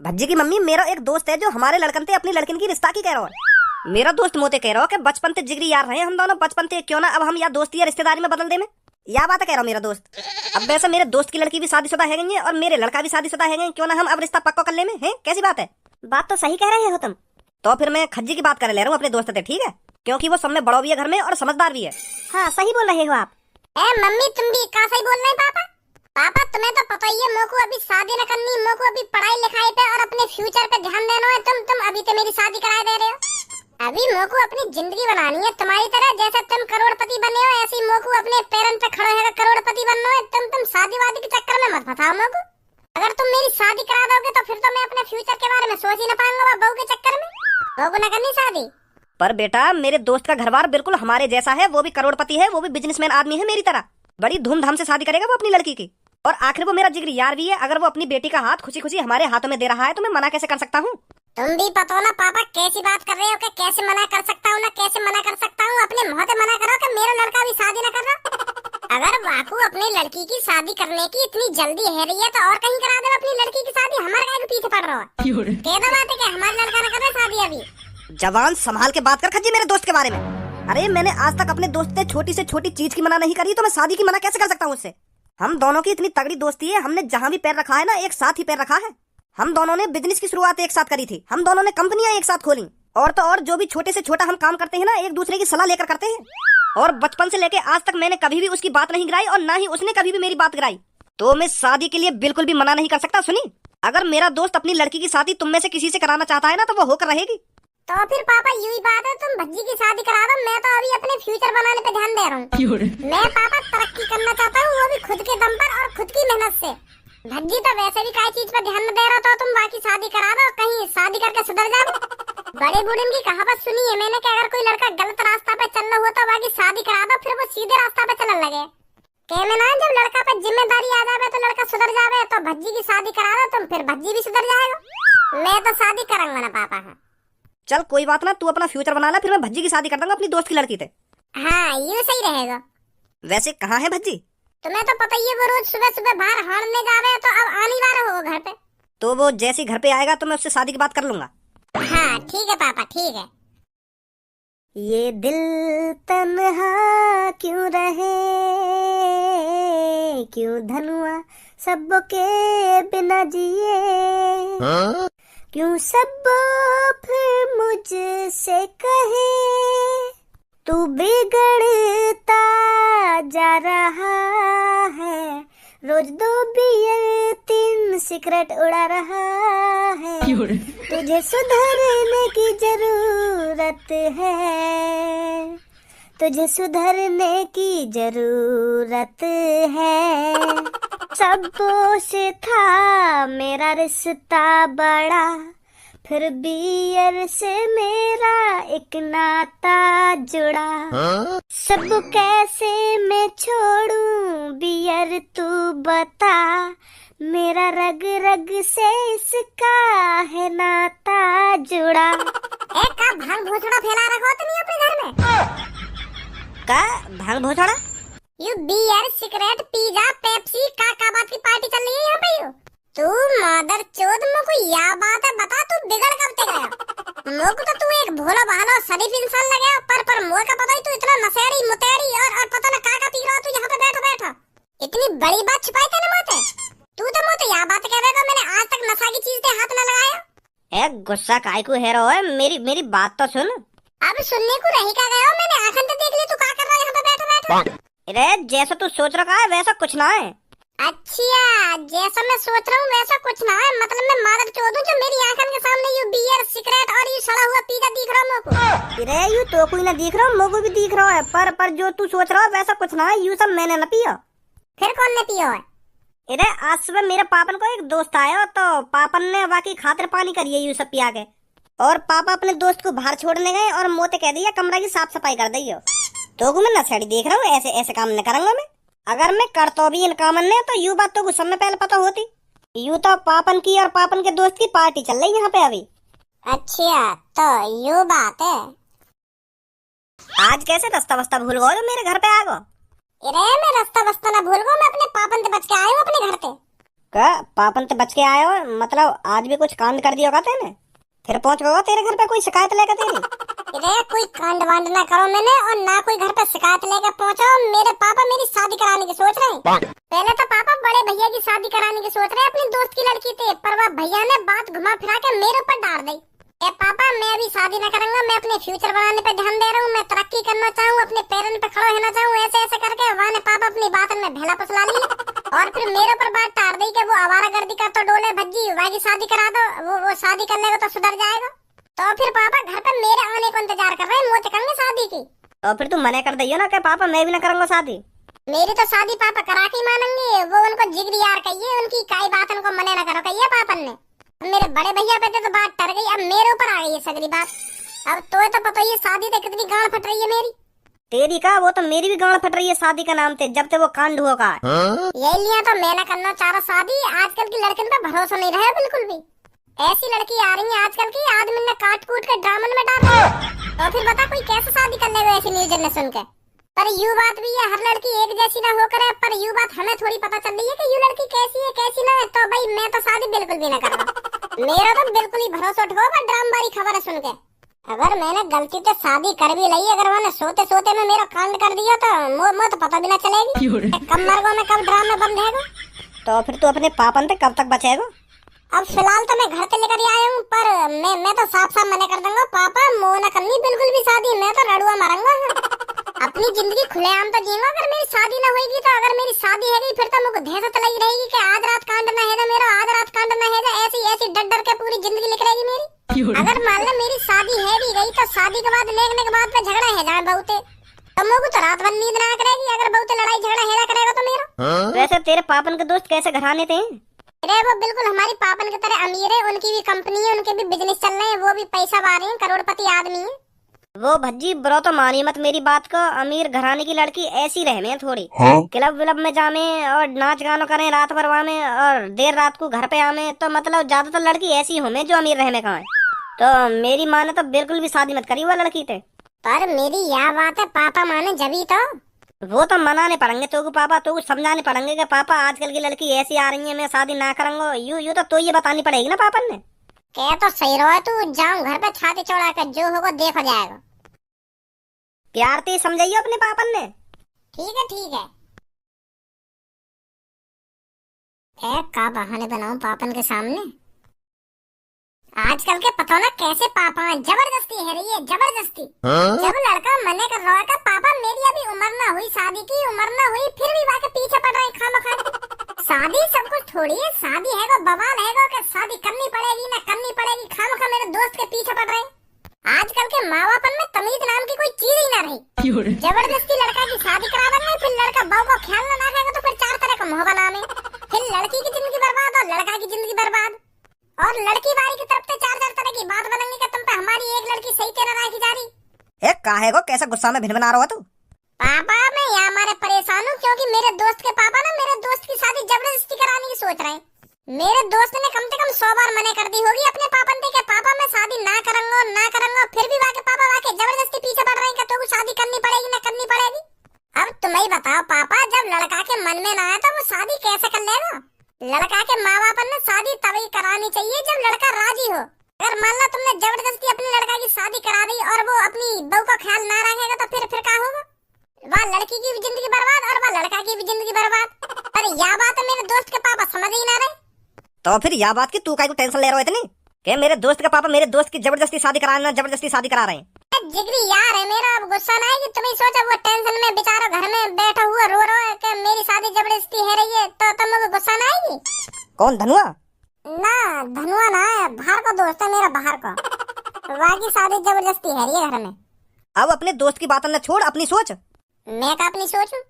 भज्जी की मम्मी, मेरा एक दोस्त है जो हमारे लड़कन से अपनी लड़किन की रिश्ता की कह रहा है। मेरा दोस्त मोते कह रहा हो कि बचपन से जिगरी यार रहे हम दोनों, बचपन से क्यों ना अब हम या दोस्ती या रिश्तेदारी में बदल दे में। या बात कह रहा हूँ मेरा दोस्त। अब वैसे मेरे दोस्त की लड़की भी शादीशुदा है गई है और मेरे लड़का भी शादीशुदा है गए, क्यों ना हम अब रिश्ता पक्का कर ले में है। कैसी बात है? बात तो सही कह रहे हो तुम। तो फिर मैं खज्जी की बात कर ले रहा हूँ अपने दोस्त से, ठीक है? क्योंकि वो सब में बड़ो भी है घर में और समझदार भी है। हाँ सही बोल रहे हो आप। मम्मी तुम भी कहाँ सही बोल रहे हैं पापा? पापा तुम्हें तो पता ही है मोको अभी शादी न करनी, मोको अभी पढ़ाई लिखाई पे और अपने फ्यूचर पे ध्यान देना है। तुम अभी तो मेरी शादी करा दे रहे हो। अभी मोको अपनी जिंदगी बनानी है तुम्हारी तरह, जैसे तुम करोड़पति बने हो ऐसे ही मोको अपने पैरों पे खड़े होकर करोड़पति बनना है। तुम शादी वादी के चक्कर में मत फंसाओ मोको। अगर तुम मेरी शादी करा दोगे तो फिर तो मैं अपने फ्यूचर के बारे में सोच ही न पाऊंगा बहू के चक्कर में। बहू को न करनी शादी। पर बेटा मेरे दोस्त का घरबार बिल्कुल हमारे जैसा है, वो भी करोड़पति है, वो भी बिजनेसमैन आदमी है मेरी तरह। बड़ी धूमधाम से शादी करेगा वो अपनी लड़की की। और आखिर वो मेरा जिगरी यार भी है। अगर वो अपनी बेटी का हाथ खुशी खुशी हमारे हाथों में दे रहा है तो मैं मना कैसे कर सकता हूँ? तुम भी पता ना पापा कैसी बात कर रहे हो कि कैसे मना कर सकता हूँ ना कैसे मना कर सकता हूँ। अपने मुंह से मना करो कि मेरा लड़का भी शादी न कर रहा। अगर वाकू अपनी लड़की की शादी करने की इतनी जल्दी है रही है तो और कहीं करा दो अपनी लड़की की शादी। हमारे काय के पीछे पड़ रहा है? कह दो बात है कि हमारा लड़का न कर रहा शादी अभी। जवान संभाल के बात कर खज्जी मेरे दोस्त के बारे में। अरे मैंने आज तक अपने दोस्त से छोटी चीज की मना नहीं करी, तो मैं शादी की मना कैसे कर सकता हूँ उससे? हम दोनों की इतनी तगड़ी दोस्ती है, हमने जहाँ भी पैर रखा है ना एक साथ ही पैर रखा है। हम दोनों ने बिजनेस की शुरुआत एक साथ करी थी, हम दोनों ने कंपनियां एक साथ खोली, और तो और जो भी छोटे से छोटा हम काम करते हैं ना एक दूसरे की सलाह लेकर करते हैं। और बचपन से लेके आज तक मैंने कभी भी उसकी बात नहीं गिराई और ना ही उसने कभी भी मेरी बात गिराई। तो मैं शादी के लिए बिल्कुल भी मना नहीं कर सकता। सुनी, अगर मेरा दोस्त अपनी लड़की की शादी तुम में से किसी से कराना चाहता है ना तो वो होकर रहेगी। तो फिर पापा यूं ही बात है, तुम भज्जी की शादी करा दो। मैं तो अभी अपने फ्यूचर बनाने पे ध्यान दे रहा हूँ। मैं पापा तरक्की करना चाहता हूँ, वो भी खुद के दम पर और खुद की मेहनत से। भज्जी तो वैसे भी कई चीज पर ध्यान दे रहा था, तुम बाकी शादी करा दो, कहीं शादी करके सुधर जाओ। बड़े बूढ़े की कहावत सुनी है मैंने कि अगर कोई लड़का गलत रास्ता पे चल रहा हो तो बाकी शादी करा दो, फिर वो सीधे रास्ता पे चलने लगे। कहने ना जब लड़का पे जिम्मेदारी आ जावे तो लड़का सुधर जावे। तो भज्जी की शादी करा दो तुम, फिर भज्जी भी सुधर जाएगा। मैं तो शादी करूंगा ना पापा। है चल कोई बात ना, तू अपना फ्यूचर बना ले, फिर मैं भज्जी की शादी कर दूंगा अपनी दोस्त की लड़की से। हाँ ये सही रहेगा। वैसे कहाँ है भज्जी? तुम्हें तो पता ही है वो रोज सुबह सुबह बाहर हारने जा रहे हैं, तो अब आने वाला हो घर पे। तो वो जैसे घर पे आएगा तो मैं उससे शादी की बात कर लूंगा। हाँ ठीक है पापा ठीक है। ये दिल तन्हा क्यों रहे, क्यों धनुआ सबके बिना जिए, क्यों सब फिर मुझसे कहे तू बिगड़ता जा रहा है, रोज 2 बियर 3 सिगरेट उड़ा रहा है, तुझे सुधरने की जरूरत है, तुझे सुधरने की जरूरत है। सबों से था मेरा रिश्ता बड़ा, फिर बियर से मेरा एक नाता जुड़ा। सब कैसे मैं छोड़ूं बियर तू बता, मेरा रग रग से इसका है नाता जुड़ा। एक का भांग भोसड़ा फैला रखा तुम अपने घर में? का भांग भोसड़ा? You beer cigarette pizza Pepsi का बात की पार्टी चल रही है यहाँ पे। यू तू मदर चोद मुझको या बात है बता, तू बिगड़ कब तक गया? मुझको तो तू एक भोला भाला शरीफ इंसान लगे, पर मुझे का पता ही तू इतना नशेड़ी मुतेड़ी और पता न का पी रहा तू यहाँ पे बैठा बैठा। इतनी बड़ी बात छुपाई तेने मोते। तू तो मोते या बात कह रहा, मैंने आज तक नशा की चीज पे हाथ न लगाया। ए गुस्सा काहे को है रो है? मेरी बात तो सुन। अब सुनने को रही का गया, मैंने आंखें तो देख ली तू का कर रहा है यहाँ पे बैठा बैठा। अरे जैसा तू सोच रखा है वैसा कुछ ना है। अच्छा जैसा मैं सोच रहा हूँ वैसा कुछ ना है, मतलब मैं मादर चोद हूँ जो मेरी आंखों के सामने यू बियर सिगरेट और ये सड़ा हुआ पिज्जा दिख रहा मुझको। अरे यू तो कोई ना दिख रहा, मुझको भी दिख रहा है, पर जो तू सोच रहा है वैसा कुछ ना है। यू सब मैंने न पिया। फिर कौन ने पिया है? अरे आज सुबह मेरे पापन को एक दोस्त आया तो पापन ने वाकई खातिर पानी करिए यू सब पिया के, और पापा अपने दोस्त को बाहर छोड़ने गए और मोते कह दिया कमरा की साफ सफाई कर दियो। तो मैं नशेड़ी देख रहा हूँ, ऐसे ऐसे काम न करूंगा मैं। अगर मैं करता भी इन कामन ने तो यू बात तो कुछ समय पहले पता होती। यू तो पापन की और पापन के दोस्त की पार्टी चल रही यहाँ पे अभी। अच्छा तो यू बात है। आज कैसे रास्ता वस्ता भूल गए तो मेरे घर पे आ गो? अरे मैं रास्ता वस्ता ना भूल गो, मैं अपने पापन से बच के आया हूँ अपने घर पे। का पापन से बच के आए हो? मतलब आज भी कुछ कांड कर दिया होगा तेने? फिर पहुंच गया तेरे घर पे कोई शिकायत लेकर तेरी? अरे कोई कांड वांड ना करो मैंने, और ना कोई घर पे शिकायत लेकर पहुंचो। मेरे पापा मेरी शादी कराने की सोच रहे हैं। पहले तो पापा बड़े भैया की शादी कराने की सोच रहे हैं अपनी दोस्त की लड़की से, पर वह भैया ने बात घुमा फिरा के मेरे ऊपर डाल दी। ए पापा मैं अभी शादी न करूंगा, मैं अपने फ्यूचर बनाने पे ध्यान दे रहा हूँ, मैं तरक्की करना चाहूँ, अपने पैरों पे खड़ा होना चाहूँ। ऐसे ऐसे करके वहाँ ने पापा अपनी बात में भेला फसला ली और फिर मेरे ऊपर बात टार दी कि वो आवारागर्दी का तो डोले भज्जी, वहाँ की शादी करा दो, वो शादी कर लेगा तो सुधर जाएगा। तो फिर पापा घर पे मेरे आने को इंतजार कर रहे हैं, मोच करेंगे शादी की। और फिर तुम मना कर दियो ना कि पापा मैं भी ना करूंगा शादी। मेरी तो शादी पापा करा के ही मानेंगे, वो उनको जिगरी यार कहिए, उनकी काई बात उनको मने न करो कहिए पापन ने। मेरे बड़े भैया पे तो बात टर गई, अब मेरे ऊपर आ गई है सगरी बात। अब तो पता ही शादी तो कितनी गांड फट रही है मेरी। तेरी का वो तो मेरी भी गांड फट रही है शादी का नाम थे, जब तक वो कांड हुआ का। यही लिया तो मैं ना करना चाह रहा शादी। आजकल की लड़कियों पे भरोसा नहीं रहा बिल्कुल भी। ऐसी लड़की आ रही है आजकल की, आदमी ने काट कूट के ड्रामन में डाल दिया। तो फिर बता कोई कैसे शादी कर लेगा ऐसी न्यूज ने सुन के। पर यू बात भी है, हर लड़की एक जैसी ना होकर है, पर यू बात हमें थोड़ी पता चल रही है कि यू लड़की कैसी है कैसी ना है। तो भाई मैं तो शादी बिल्कुल भी ना कर रहा। मेरा तो बिल्कुल ही भरोसा उठ गया ड्रामबारी खबर सुन के। अगर मैंने गलती से शादी कर भी ली, अगर मैंने सोते सोते में मेरा कांड कर दिया तो मुझे तो पता भी ना चलेगी कब मरगो में कब ड्रामा बंद है। तो फिर तू अपने पापन से कब तक बचेगा? अब फिलहाल तो मैं घर से लेकर आया हूँ, पर मैं तो साफ साफ मना कर दूंगा पापा मोह न करनी बिल्कुल भी शादी। मैं तो रड़ुआ मारूंगा, अपनी जिंदगी खुलेआम तो जीऊंगा। अगर मेरी शादी ना होगी तो अगर मेरी शादी है फिर तो मुझे दहशत लगी रहेगी कि आज रात कांड ना है मेरा, आज रात कांड ना है, ऐसी ऐसी डर डर के पूरी जिंदगी लिख रहेगी मेरी। अगर मान लो मेरी शादी है भी गई तो शादी के बाद लेने के बाद में झगड़ा है जाए बहुते, तो मुझे तो रात भर नींद ना करेगी। अगर बहुते लड़ाई झगड़ा है करेगा तो मेरा। वैसे तेरे पापन के दोस्त कैसे घराने थे? अरे वो बिल्कुल हमारी पापन की तरह अमीर है, उनकी भी कंपनी है, उनके भी बिजनेस चल रहे हैं, वो भी पैसा वाले हैं, करोड़पति आदमी है। वो भज्जी ब्रो तो मानी मत मेरी बात को, अमीर घराने की लड़की ऐसी रहे में थोड़ी। क्लब विलब में जामे और नाच गानो करें रात भर वहाँ में, और देर रात को घर पे आमे, तो मतलब ज्यादातर लड़की ऐसी हो में जो अमीर रहे में कहाँ है। तो मेरी माँ ने तो बिल्कुल भी शादी मत करी वो लड़की थे। पर मेरी यह बात है पापा माने जभी तो। वो तो मनाने पड़ेंगे तो पापा, तो समझाने पड़ेंगे कि पापा आजकल की लड़की ऐसी आ रही है, मैं शादी ना करूंगा। यू तो ये बतानी पड़ेगी ना पापा ने। क्या तो सही रहो तू, जाऊं घर पे छाती चौड़ा कर, जो होगा देखा जाएगा। प्यार से समझाइए अपने पापन ने। ठीक है ठीक है। का बहाने बनाऊं पापन के सामने। आजकल के पता ना कैसे पापा जबरदस्ती है रही है, जबरदस्ती। जब लड़का मने कर रहा है का पापा मेरी अभी उम्र ना हुई, शादी की उम्र ना हुई, फिर भी वाके पीछे पड़ रहे खामखा। शादी सब कुछ थोड़ी है, शादी है बवाल है कि शादी करनी पड़ेगी ना करनी पड़ेगी, खामखा मेरे दोस्त के पीछे पड़ रहे। आजकल के माँ बापन में तमीज नाम की कोई चीज ही ना रही। जबरदस्ती लड़का की शादी करा देंगे, फिर लड़का बहू को ख्याल ना रखेगा तो फिर चार तरह का मुँह बना में, फिर लड़की की जिंदगी बर्बाद और लड़का की जिंदगी बर्बाद। और लड़की वाली की तरफ से चार चार तरह की बात बनेंगी कि तुम पे हमारी एक लड़की सही तेरा राखी जा रही। ए काहे को कैसा गुस्सा में भिन बना रहा हो तू? पापा मैं यहाँ मारे परेशान हूँ क्योंकि मेरे दोस्त के पापा ना मेरे दोस्त की शादी जबरदस्ती कराने की सोच रहे हैं। मेरे दोस्त ने कम से कम 100 बार मना कर दी होगी अपने पापा ने कि पापा मैं शादी ना करूंगा, फिर भी वाके पापा वाके जबरदस्ती पीछे पड़ रहे हैं कि तो शादी करनी पड़ेगी ना करनी पड़ेगी। अब तुम ही बताओ पापा, जब लड़का के मन में ना आया तो वो शादी कैसे कर लेगा? लड़का के माँ बाप ने शादी तभी करानी चाहिए जब लड़का राजी हो। अगर मान लो तुमने जबरदस्ती अपने लड़का की शादी करा दी और वो अपनी बहू का ख्याल ना रखेगा तो फिर क्या होगा? वह लड़की की भी जिंदगी बर्बाद और वह लड़का की भी जिंदगी बर्बाद। पर यह बात मेरे दोस्त के पापा समझ ही ना रहे। तो फिर यह बात की तू काहे को टेंशन ले रहा है इतनी कि मेरे दोस्त के पापा मेरे दोस्त की जबरदस्ती शादी करा रहे हैं? जिगरी यार है मेरा, अब गुस्सा ना है कि तुम्हें सोचा वो टेंशन में बेचारा घर में बैठा हुआ रो रहा है कि मेरी शादी जबरदस्ती है रही है, तो तुम गुस्सा ना आएगी? कौन धनुआ? ना धनुआ ना है, बाहर का दोस्त है मेरा, बाहर का। वहाँ की शादी जबरदस्ती है रही है घर में। अब अपने दोस्त की बात न छोड़, अपनी सोच। मैं का अपनी सोचूं?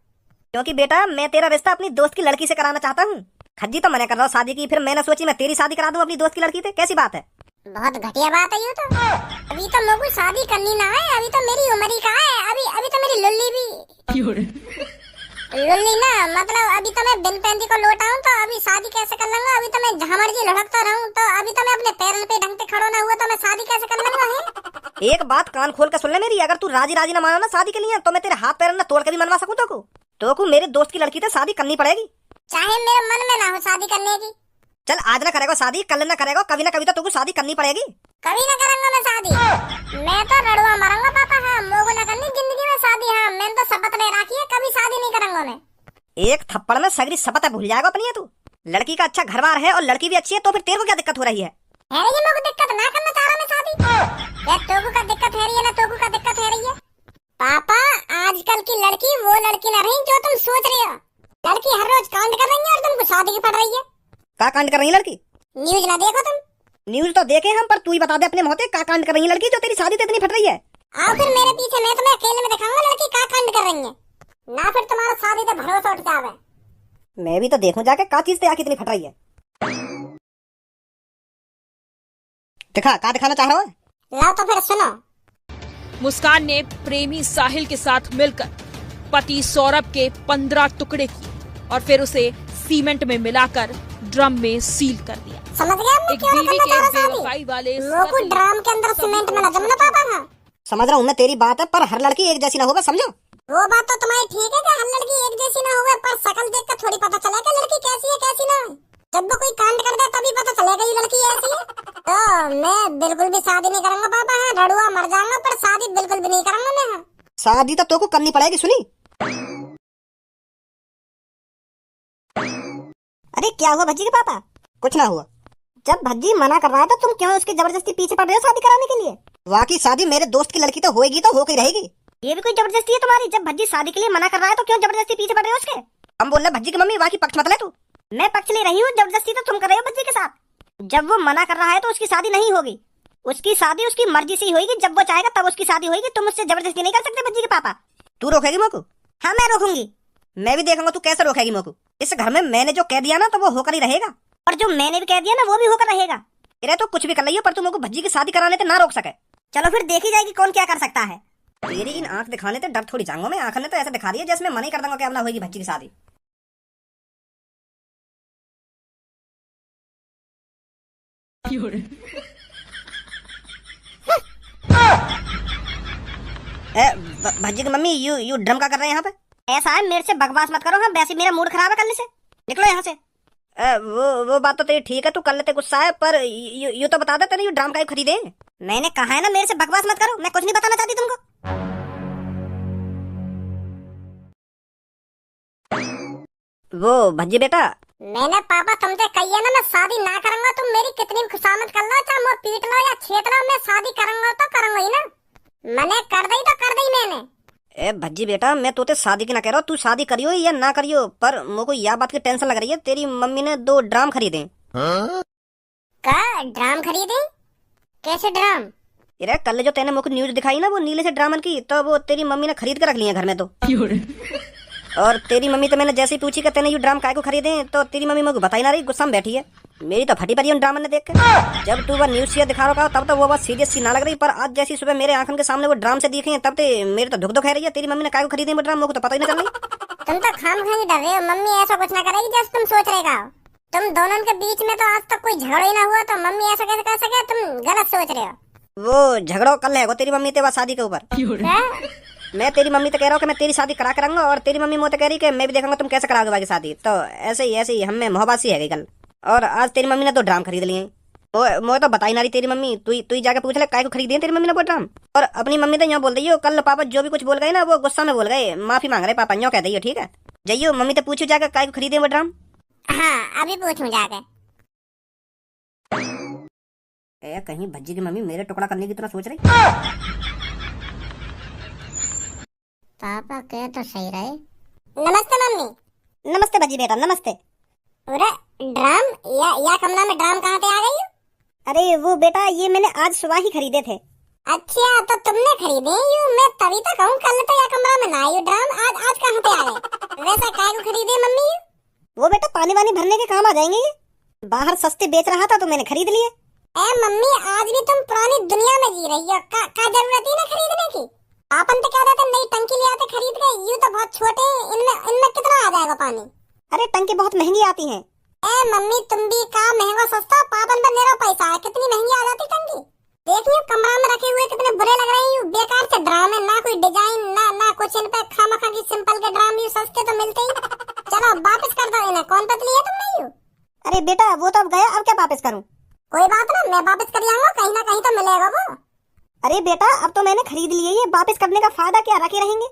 क्योंकि बेटा मैं तेरा रिश्ता अपनी दोस्त की लड़की से कराना चाहता हूँ। खज्जी तो मैंने कर रहा हूँ शादी की, फिर मैंने सोची मैं तेरी शादी करा दूं अपनी दोस्त की लड़की से। कैसी बात है? बहुत घटिया बात है ये तो। अभी तो मुझे शादी करनी ना है, अभी तो मेरी उम्र ही कहाँ है। अभी तो मेरी लुल्ली भी लुल्ली ना, मतलब अभी तो मैं बिन पैंती को लौटाऊं तो अभी शादी कैसे कर लूंगा? अभी तो मैं जहाँ मर्जी लुढ़कता रहूं, तो अभी तो मैं अपने पैरों पे ढंग से खड़ा ना हुआ तो मैं शादी कैसे कर लूंगा? है एक बात कान खोल कर सुन ले मेरी, अगर तू राजी ना मानो ना शादी के लिए तो मैं तेरे हाथ पैर न तोड़ के भी मनवा सकूं तो को मेरे दोस्त की लड़की से शादी करनी पड़ेगी, चाहे मेरे मन में ना हो शादी करने की। चल आज ना करेगा शादी, कल ना करेगा, कभी ना कभी तो तुमको शादी करनी पड़ेगी। कभी ना करूंगा मैं शादी। मैं तो रड़ुआ मरूंगा पापा। हाँ, मोगो ना करनी जिंदगी में शादी। हाँ, मैंने तो शपथ ले रखी है, कभी शादी नहीं करूंगा मैं। एक थप्पड़ में सगरी शपथ भूल जाएगा अपनी है तू। लड़की का अच्छा घर बार है और लड़की भी अच्छी है, तो फिर तेरे को क्या दिक्कत हो रही है? है ये मेरे को दिक्कत ना करना चाह रहा मैं शादी। या तोगू का दिक्कत है रही है ना तोगू का दिक्कत है रही है। पापा आजकल की लड़की वो लड़की ना रही जो तुम सोच रहे हो। लड़की हर रोज कांड कर रही है और तुमको शादी की पड़ रही है। का कांड कर रही है लड़की? न्यूज ना देखो तुम? न्यूज तो देखे हम, पर तू ही बता दे अपने मोहते का कांड कर रही है लड़की जो तेरी शादी तो इतनी फट रही है। आओ फिर मेरे पीछे, मैं तुम्हें अकेले में दिखाऊंगा लड़की का कांड कर रही है ना, फिर तुम्हारा शादी तो भरोसा उठ जावे। मैं भी तो देखूं जाके का चीज आके इतनी फट रही है। दिखा का दिखाना चाह रहा है? लाओ तो फिर सुनो। मुस्कान ने प्रेमी साहिल के साथ मिलकर पति सौरभ के 15 टुकड़े किए और फिर उसे सीमेंट में मिलाकर ड्रम में सील कर दिया। समझ गया मैं एक क्यों बीवी करना के चाह रहा बेवफाई शादी। वाले लोगों ड्राम के अंदर सीमेंट में लगा ना पापा। हाँ समझ रहा हूँ मैं तेरी बात है, पर हर लड़की एक जैसी ना होगा, समझो। वो बात तो तुम्हारी ठीक है कि हर लड़की एक जैसी ना होवे, पर शकल देख कर थोड़ी पता चलेगा लड़की कैसी है कैसी ना है। जब वो कोई कांड कर दे तभी पता चलेगा ये लड़की ऐसी है। तो मैं बिल्कुल भी शादी नहीं करूंगा पापा। हाँ, रड़ुआ मर जाऊंगा पर शादी बिल्कुल भी नहीं करूंगा मैं। हाँ। शादी तो को करनी पड़ेगी, सुनी? अरे क्या हुआ भज्जी के पापा? कुछ ना हुआ। जब भज्जी मना कर रहा है तो तुम क्यों उसकी जबरदस्ती पीछे पड़ रहे हो शादी कराने के लिए? वाकई शादी मेरे दोस्त की लड़की तो होएगी तो होकर रहेगी। ये भी कोई जबरदस्ती है तुम्हारी? जब भज्जी शादी के लिए मना कर रहा है तो क्यों जबरदस्ती पीछे पड़ रहे हो उसके? हम बोल रहे भज्जी की मम्मी, वाकई पक्ष मत ले तू। मैं पक्ष ले रही हूँ, जबरदस्ती तो तुम कर रहे हो भज्जी के साथ। जब वो मना कर रहा है तो उसकी शादी नहीं होगी। उसकी शादी उसकी मर्जी से ही होगी, जब वो चाहेगा तब उसकी शादी होगी। तुम उससे जबरदस्ती नहीं कर सकते भज्जी के पापा। तू रोकेगी मोको? हाँ मैं रोकूंगी। मैं भी देखूंगा तू कैसे रोकेगी मोको। इस घर में मैंने जो कह दिया ना तो वो होकर ही रहेगा, और जो मैंने भी कह दिया ना वो भी होकर रहेगा। तेरे तो कुछ भी कर रही हो, पर तुम मोको भज्जी की शादी कराने से ना रोक सके। चलो फिर देखी जाएगी कौन क्या कर सकता है। तेरी इन आंख दिखाने से डर थोड़ी जाऊंगा मैं। आंख ने तो ऐसे दिखा दिया जैसे मैं मना ही कर दूंगा कि अब ना होगी भज्जी की शादी। भज्जी की मम्मी यू ड्रम का कर रहे हैं यहाँ पे? ऐसा है, मेरे से बकवास मत करो। हाँ वैसे मेरा मूड खराब है करने से, निकलो यहाँ से। वो बात तो तेरी ठीक है, तू कर लेते गुस्सा है, पर यू तो बता दे तेरे यू ड्रम का ही खरीदे। मैंने कहा है ना मेरे से बकवास मत करो, मैं कुछ नहीं बताना चाहती तुमको। वो भज्जी बेटा, मैंने पापा तुमसे कही है ना मैं शादी ना करूंगा। तुम मेरी कितनी खुशामद कर लो, चाहे मुझे पीट लो या छेद लो, मैं शादी करूंगा तो करूंगा ही ना। मैंने कर दी तो कर दी मैंने। ए भज्जी बेटा, मैं तोते शादी की ना कह रहा हूँ, तू शादी करियो या ना करियो, पर मुझको यह बात की टेंशन लग रही है। तेरी मम्मी ने 2 ड्राम खरीदे। का ड्राम खरीदे? कैसे ड्राम? अरे कल जो तेने मुझको न्यूज दिखाई ना वो नीले से ड्रामन की, तो वो तेरी मम्मी ने खरीद के रख लिया घर में। तो और तेरी मम्मी तो मैंने जैसे ही पूछी कि तेने ये ड्राम काय को खरीदे, तो तेरी मम्मी मुझको बता ही ना रही, गुस्सा में बैठी है। मेरी तो फटी पड़ी उन ड्रामन ने देख के। जब तू वो न्यूज से दिखा रहा तब तो वो बात सीरियस सी ना लग रही, पर आज जैसी सुबह मेरे आंखों के सामने वो ड्राम से दिखे तब तो मेरे तो दुख है रही है। तेरी मम्मी ने काय को खरीदे वो ड्राम, मुझको तो पता ही नहीं चल रही। तुम तो खाम खाई डर रहे हो। मम्मी ऐसा कुछ ना करेगी जैसे तुम सोच रहे हो। तुम दोनों के बीच में तो आज तक कोई झगड़ा ही ना हुआ, तो मम्मी ऐसा कैसे कर सके? तुम गलत सोच रहे हो। वो झगड़ो कल है वो तेरी मम्मी तेरा शादी के ऊपर। मैं तेरी मम्मी तो कह रहा हूँ कि मैं तेरी शादी करा कराऊंगा, और तेरी मम्मी मुझे कह रही कि मैं भी देखूंगा तुम कैसे कराओगे बाकी शादी। तो ऐसे ही हमें मोहब्बत सी है कल, और आज तेरी मम्मी ने 2 ड्राम खरीद लिए। मुझे तो बता ही ना रही तेरी मम्मी। तू ही जाके पूछ ले काय को खरीदी तेरी मम्मी ने वो ड्राम। और अपनी मम्मी तो यहाँ बोल रही हो, कल पापा जो भी कुछ बोल गए ना वो गुस्सा में बोल गए, माफी मांग रहे पापा, यूँ कह दी हो। ठीक है जाइयो मम्मी तो पूछो जाकर काय को खरीदे वो ड्राम। हाँ अभी पूछूं जाके। कहीं भज्जी की मम्मी मेरे टुकड़ा करने की तरह सोच रही। पापा कह तो सही रहे। नमस्ते मम्मी। नमस्ते भज्जी बेटा, नमस्ते। अरे ड्राम या कमरा में ड्राम कहाँ से आ गई? अरे वो बेटा ये मैंने आज सुबह ही खरीदे थे। अच्छा तो तुमने खरीदे? यूँ मैं तभी तो कहूँ कल तो या कमरा में ना आयु ड्राम, आज कहाँ पे आ गए? वैसा काय को खरीदे मम्मी? वो बेटा पानी वानी भरने के काम आ जाएंगे, ये बाहर सस्ते बेच रहा था तो मैंने खरीद लिए। मम्मी आज भी तुम पुरानी दुनिया में जी रही हो। का जरूरत ही ना खरीदने की। आपन तो क्या कहते नई टंकी ले आते खरीद के, यूँ तो बहुत छोटे, इनमें कितना आ जाएगा पानी? अरे टंकी बहुत महंगी आती है। मम्मी तुम भी का महंगा सस्ता, पापन पर मेरा पैसा है, कितनी महंगी आ जाती टंकी। देखिए कमरा में रखे हुए कितने बुरे लग रहे हैं। बेकार से ड्राम है, ना कोई डिजाइन ना कुछ। इन पे खामखा की सिंपल के ड्राम भी सस्ते तो मिलते ही। चलो वापस कर दो इन्हें। कौन पतली है तुमने? यू अरे बेटा वो तो अब गया, अब क्या वापस करूं? कोई बात ना, मैं वापस कर आऊंगा, कहीं ना कहीं तो मिलेगा वो। अरे बेटा अब तो मैंने खरीद लिए, ये वापस करने का फायदा क्या, रखे रहेंगे?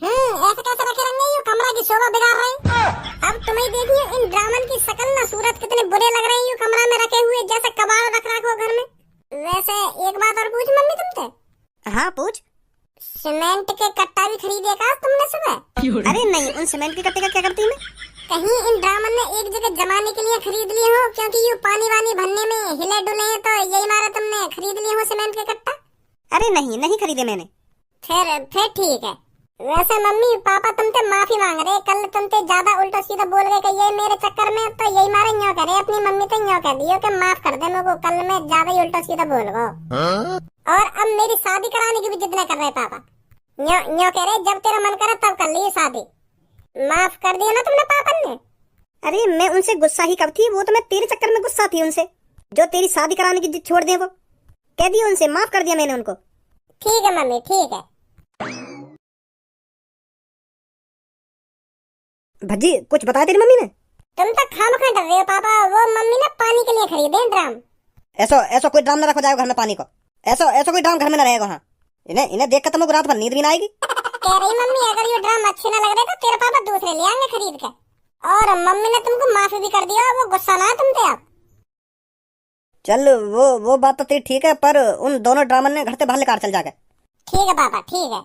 ऐसे कैसे रखे रहेंगे, ये कमरा की शोभा बिगाड़ रहे हैं। अब तुम्हें देखिए इन ड्रामन की शक्ल ना सूरत कितने बुरे लग रहे हैं, ये कमरा में रखे हुए जैसे कबाड़ रख रखो घर में। वैसे एक बात और पूछ मम्मी तुमसे। हाँ पूछ। सीमेंट के कट्टा भी खरीदे का तुमने सुबह? अरे नहीं, उन सीमेंट के कट्टे का क्या करती मैं? कहीं इन ड्रामन ने एक जगह जमाने के लिए खरीद लिए हो, क्योंकि ये पानी वानी भरने में हिले डुले हैं, तो यही मारा तुमने खरीद लिए हो सीमेंट के कट्टा। अरे नहीं, नहीं खरीदे मैंने। फिर ठीक है। वैसे मम्मी पापा तुमसे माफी मांग रहे, कल तुमसे ज्यादा उल्टा सीधा बोल गए कि ये मेरे चक्कर में, तो यही मारे न्यों करे अपनी मम्मी तो न्यों कह दियो कि माफ कर दे मेरे को, कल मैं ज्यादा ही उल्टा सीधा बोल गो। और अब मेरी शादी कराने की भी जिद न कर रहे पापा, न्यों कह रहे जब तेरा मन करे तब कर ली शादी। माफ कर दिया ना तुमने पापा ने? अरे मैं उनसे गुस्सा ही कब थी, वो तो मैं तेरे चक्कर में गुस्सा थी उनसे, जो तेरी शादी कराने की जिद छोड़ दे। वो कह दिया उनसे, माफ कर दिया मैंने उनको। ठीक है मम्मी ठीक है। भज्जी कुछ बताया तेरी मम्मी ने? तुम तो खामखा डर रहे हो पापा, वो मम्मी ने पानी के लिए खरीदे ड्राम। ऐसा कोई ड्राम न रखा जाएगा घर में पानी को, ऐसा कोई ड्राम घर में न रहेगा। हाँ इन्हें देख कर तुमको रात भर नींद भी ना आएगी। कह रही मम्मी अगर ये ड्राम अच्छे ना लग रहे तो तेरे पापा दूसरे ले आएंगे खरीद के। और मम्मी ने तुमको माफी भी कर दिया, वो गुस्सा ना है तुमसे अब। चल वो बात तो तेरी ठीक है, पर उन दोनों ड्रामन ने घर से बाहर निकाल चल जाकर। ठीक है पापा ठीक है।